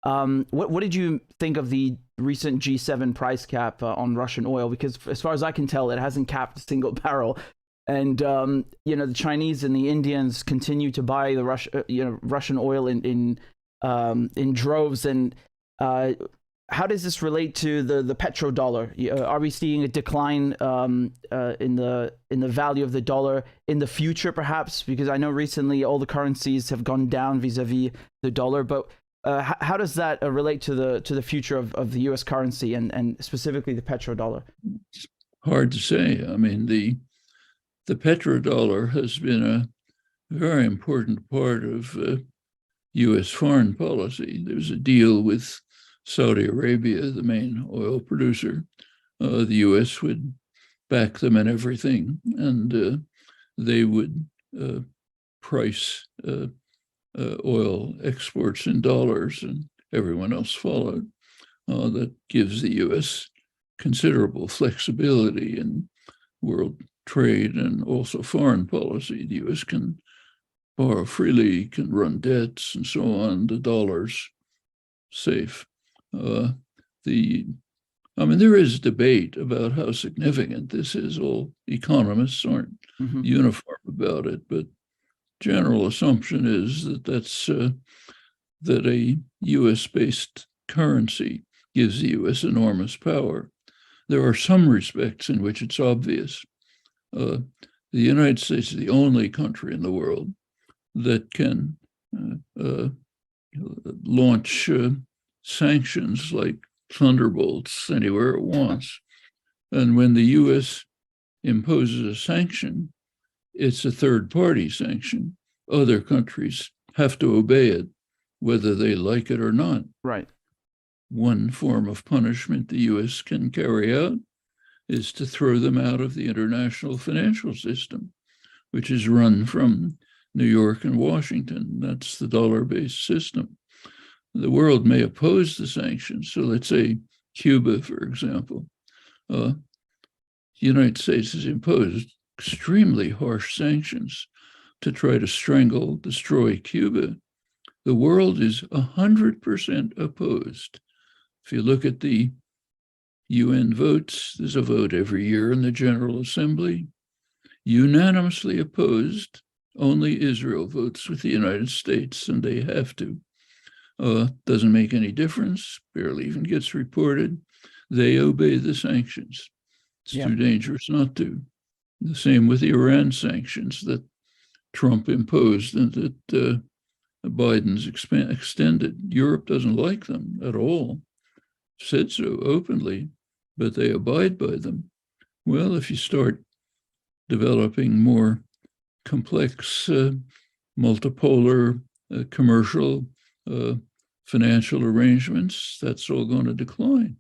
What did you think of the recent G7 price cap on Russian oil? Because as far as I can tell, it hasn't capped a single barrel. And the Chinese and the Indians continue to buy the Russian oil in droves. And how does this relate to the petrodollar? Are we seeing a decline in the value of the dollar in the future, perhaps? Because I know recently all the currencies have gone down vis-a-vis the dollar, but how does that relate to the future of the U.S. currency and specifically the petrodollar? It's hard to say. I mean, the petrodollar has been a very important part of U.S. foreign policy. There's a deal with Saudi Arabia, the main oil producer. The U.S. would back them in everything, and they would price oil exports in dollars, and everyone else followed. That gives the U.S. considerable flexibility in world trade and also foreign policy. The U.S. can borrow freely, can run debts, and so on. The dollar's safe. There is debate about how significant this is. All economists aren't uniform about it, but general assumption is that a U.S.-based currency gives the U.S. enormous power. There are some respects in which it's obvious. The United States is the only country in the world that can launch sanctions like thunderbolts anywhere it wants. And when the U.S. imposes a sanction, it's a third-party sanction. Other countries have to obey it, whether they like it or not. Right. One form of punishment the U.S. can carry out is to throw them out of the international financial system, which is run from New York and Washington. That's the dollar-based system. The world may oppose the sanctions. So let's say Cuba, for example. The United States has imposed extremely harsh sanctions to try to destroy Cuba. The world is 100% opposed. If you look at the UN votes, there's a vote every year in the General Assembly. Unanimously opposed, only Israel votes with the United States, and they have to. Doesn't make any difference, barely even gets reported. They obey the sanctions. It's too dangerous not to. The same with the Iran sanctions that Trump imposed and that Biden's extended. Europe doesn't like them at all, said so openly, but they abide by them. Well, if you start developing more complex multipolar commercial financial arrangements, that's all going to decline.